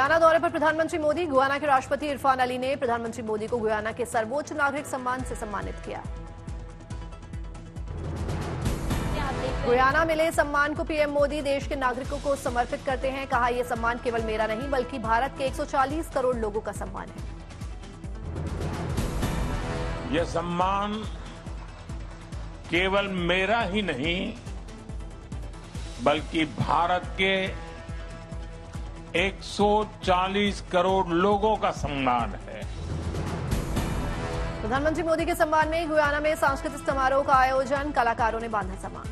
Guyana दौरे पर प्रधानमंत्री मोदी। गुयाना के राष्ट्रपति इरफान अली ने प्रधानमंत्री मोदी को गुयाना के सर्वोच्च नागरिक सम्मान से सम्मानित किया। गुयाना मिले सम्मान को पीएम मोदी देश के नागरिकों को समर्पित करते हैं। कहा, यह सम्मान केवल मेरा नहीं बल्कि भारत के 140 करोड़ लोगों का सम्मान है। यह सम्मान केवल मेरा ही नहीं बल्कि भारत के 140 करोड़ लोगों का सम्मान है। प्रधानमंत्री मोदी के सम्मान में गुयाना में सांस्कृतिक समारोह का आयोजन। कलाकारों ने बांधा सम्मान।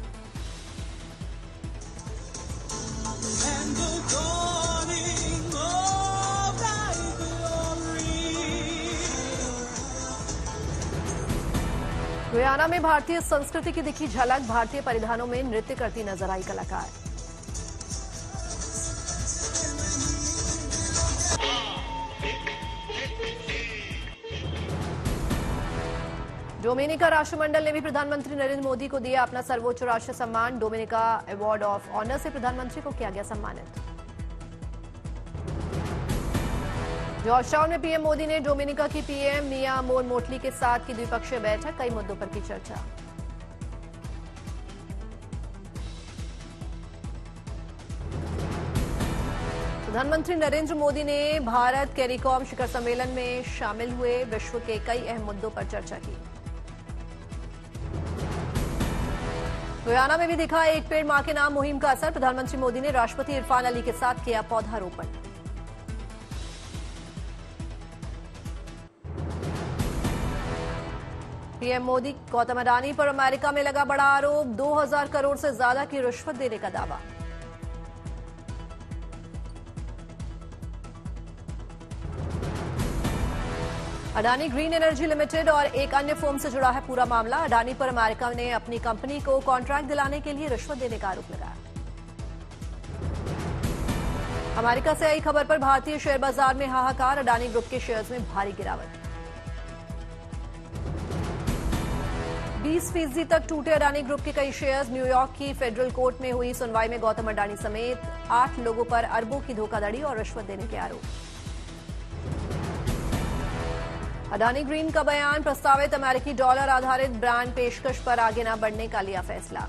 गुयाना में भारतीय संस्कृति की दिखी झलक। भारतीय परिधानों में नृत्य करती नजर आई कलाकार। डोमिनिका राष्ट्रमंडल ने भी प्रधानमंत्री नरेंद्र मोदी को दिया अपना सर्वोच्च राष्ट्रीय सम्मान। डोमिनिका अवार्ड ऑफ ऑनर से प्रधानमंत्री को किया गया सम्मानित। जॉर्जटाउन में पीएम मोदी ने डोमिनिका की पीएम मिया मोर मोटली के साथ की द्विपक्षीय बैठक। कई मुद्दों पर की चर्चा। प्रधानमंत्री नरेंद्र मोदी ने भारत कैरिकॉम शिखर सम्मेलन में शामिल हुए। विश्व के कई अहम मुद्दों पर चर्चा की। गुयाना में भी दिखा एक पेड़ मां के नाम मुहिम का असर। प्रधानमंत्री मोदी ने राष्ट्रपति इरफान अली के साथ किया पौधारोपण। पीएम मोदी गौतम अडानी पर अमेरिका में लगा बड़ा आरोप। 2000 करोड़ से ज्यादा की रिश्वत देने का दावा। अडानी ग्रीन एनर्जी लिमिटेड और एक अन्य फर्म से जुड़ा है पूरा मामला। अडानी पर अमेरिका ने अपनी कंपनी को कॉन्ट्रैक्ट दिलाने के लिए रिश्वत देने का आरोप लगाया। अमेरिका से आई खबर पर भारतीय शेयर बाजार में हाहाकार। अडानी ग्रुप के शेयर्स में भारी गिरावट। 20% तक टूटे अडानी ग्रुप के कई शेयर्स। न्यूयॉर्क की फेडरल कोर्ट में हुई सुनवाई में गौतम अडानी समेत 8 लोगों पर अरबों की धोखाधड़ी और रिश्वत देने के आरोप। अडानी ग्रीन का बयान। प्रस्तावित अमेरिकी डॉलर आधारित ब्रांड पेशकश पर आगे न बढ़ने का लिया फैसला।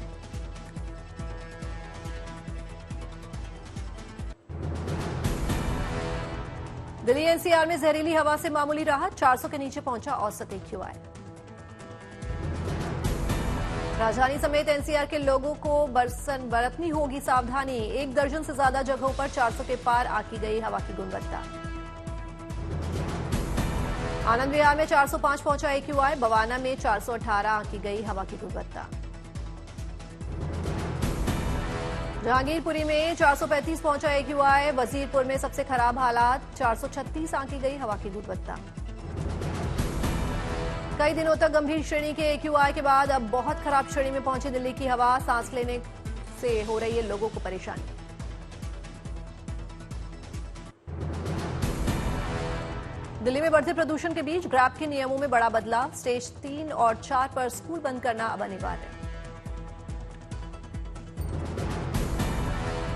दिल्ली एनसीआर में जहरीली हवा से मामूली राहत। 400 के नीचे पहुंचा औसत AQI। राजधानी समेत एनसीआर के लोगों को बरतनी होगी सावधानी। 1 दर्जन से ज्यादा जगहों पर 400 के पार आंकी गई हवा की गुणवत्ता। आनंद विहार में 405 पहुंचा AQI। बवाना में 418 आंकी गई हवा की गुणवत्ता। जहांगीरपुरी में 435 पहुंचा AQI। वजीरपुर में सबसे खराब हालात। 436 आंकी गई हवा की गुणवत्ता। कई दिनों तक गंभीर श्रेणी के AQI के बाद अब बहुत खराब श्रेणी में पहुंची दिल्ली की हवा। सांस लेने से हो रही है लोगों को परेशानी। दिल्ली में बढ़ते प्रदूषण के बीच ग्रैब के नियमों में बड़ा बदलाव। स्टेज 3 और 4 पर स्कूल बंद करना अब अनिवार्य।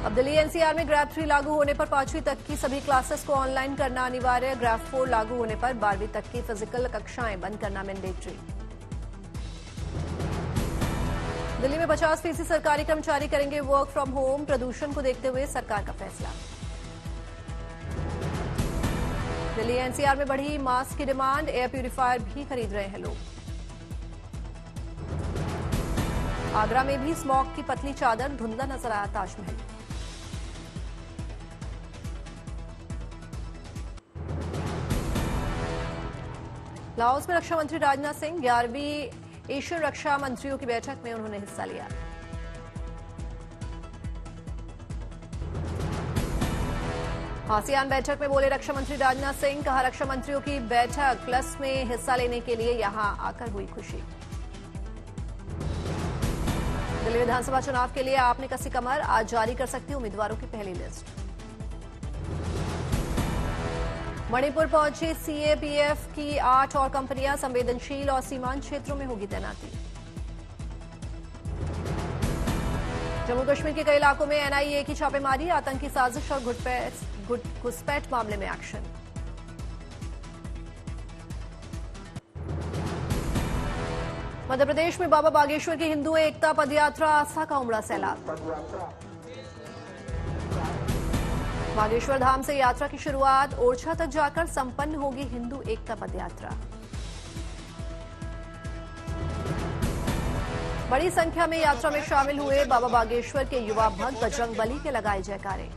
अब दिल्ली एनसीआर में ग्रैब 3 लागू होने पर 5वीं तक की सभी क्लासेस को ऑनलाइन करना अनिवार्य। ग्रैब 4 लागू होने पर 12वीं तक की फिजिकल कक्षाएं बंद करना मैंडेटरी। दिल्ली में 50% सरकारी कर्मचारी करेंगे वर्क फ्रॉम होम। प्रदूषण को देखते हुए सरकार का फैसला। दिल्ली एनसीआर में बढ़ी मास्क की डिमांड। एयर प्यूरिफायर भी खरीद रहे हैं लोग। आगरा में भी स्मॉग की पतली चादर। धुंधला नजर आया ताजमहल। लाओस में रक्षा मंत्री राजनाथ सिंह। 11वीं एशियन रक्षा मंत्रियों की बैठक में उन्होंने हिस्सा लिया। आसियान बैठक में बोले रक्षा मंत्री राजनाथ सिंह। कहा, रक्षा मंत्रियों की बैठक प्लस में हिस्सा लेने के लिए यहां आकर हुई खुशी। दिल्ली विधानसभा चुनाव के लिए आपने कसी कमर। आज जारी कर सकती उम्मीदवारों की पहली लिस्ट। मणिपुर पहुंची CAPF की 8 और कंपनियां। संवेदनशील और सीमांत क्षेत्रों में होगी तैनाती। जम्मू कश्मीर के कई इलाकों में NIA की छापेमारी। आतंकी साजिश और घुसपैठ मामले में एक्शन। मध्य प्रदेश में बाबा बागेश्वर की हिंदू एकता पदयात्रा, आस्था का उमड़ा सैलाब। बागेश्वर धाम से यात्रा की शुरुआत, ओरछा तक जाकर संपन्न होगी हिंदू एकता पदयात्रा। बड़ी संख्या में यात्रा में शामिल हुए बाबा बागेश्वर के युवा भक्त, बजरंगबली के लगाए जयकारे।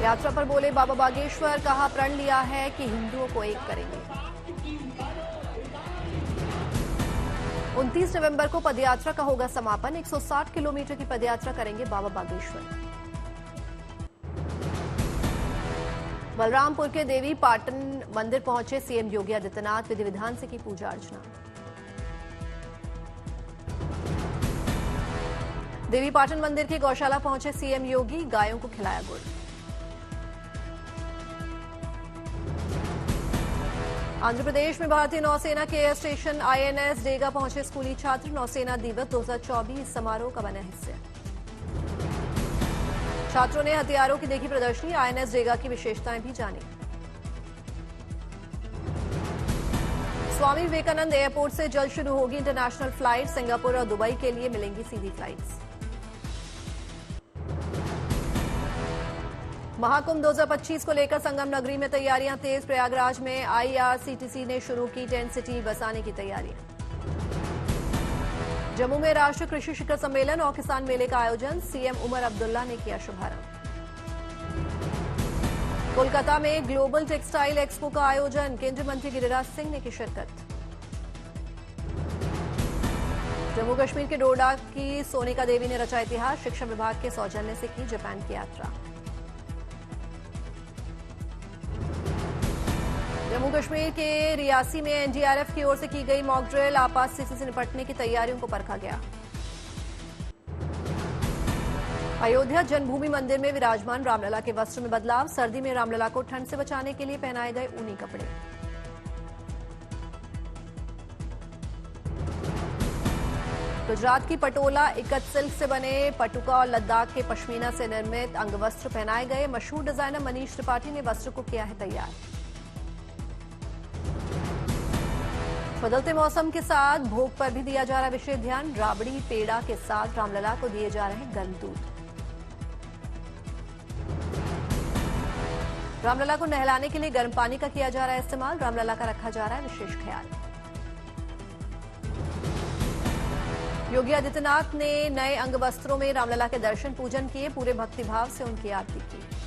यात्रा पर बोले बाबा बागेश्वर, कहा प्रण लिया है कि हिंदुओं को एक करेंगे। 29 नवंबर को पदयात्रा का होगा समापन। 160 किलोमीटर की पदयात्रा करेंगे बाबा बागेश्वर। बलरामपुर के देवी पाटन मंदिर पहुंचे सीएम योगी आदित्यनाथ, विधि विधान से की पूजा अर्चना। देवी पाटन मंदिर की गौशाला पहुंचे सीएम योगी, गायों को खिलाया गुड़। आंध्र प्रदेश में भारतीय नौसेना के एयर स्टेशन आईएनएस डेगा पहुंचे स्कूली छात्र, नौसेना दिवस 2024 समारोह का बना हिस्सा। छात्रों ने हथियारों की देखी प्रदर्शनी, आईएनएस डेगा की विशेषताएं भी जानी। स्वामी विवेकानंद एयरपोर्ट से जल्द शुरू होगी इंटरनेशनल फ्लाइट, सिंगापुर और दुबई के लिए मिलेंगी सीधी फ्लाइट्स। महाकुंभ 2025 को लेकर संगम नगरी में तैयारियां तेज, प्रयागराज में आईआरसीटीसी ने शुरू की टेंट सिटी बसाने की तैयारियां। जम्मू में राष्ट्रीय कृषि शिखर सम्मेलन और किसान मेले का आयोजन, सीएम उमर अब्दुल्ला ने किया शुभारंभ। कोलकाता में ग्लोबल टेक्सटाइल एक्सपो का आयोजन, केंद्रीय मंत्री गिरिराज सिंह ने की शिरकत। जम्मू कश्मीर के डोडा की सोनिका देवी ने रचा इतिहास, शिक्षा विभाग के सौजन्य से की जापान की यात्रा। जम्मू कश्मीर के रियासी में एनडीआरएफ की ओर से की गई मॉक ड्रिल, आपात स्थिति से निपटने की तैयारियों को परखा गया। अयोध्या जन्मभूमि मंदिर में विराजमान रामलला के वस्त्र में बदलाव, सर्दी में रामलला को ठंड से बचाने के लिए पहनाए गए ऊनी कपड़े। गुजरात की पटोला इकत सिल्क से बने पटुका और लद्दाख के पश्मीना से निर्मित अंगवस्त्र पहनाए गए, मशहूर डिजाइनर मनीष त्रिपाठी ने वस्त्र को किया है तैयार। बदलते मौसम के साथ भोग पर भी दिया जा रहा विशेष ध्यान, राबड़ी पेड़ा के साथ रामलला को दिए जा रहे गर्म दूध। रामलला को नहलाने के लिए गर्म पानी का किया जा रहा है इस्तेमाल, रामलला का रखा जा रहा है विशेष ख्याल। योगी आदित्यनाथ ने नए अंग वस्त्रों में रामलला के दर्शन पूजन किए, पूरे भक्तिभाव से उनकी आरती की।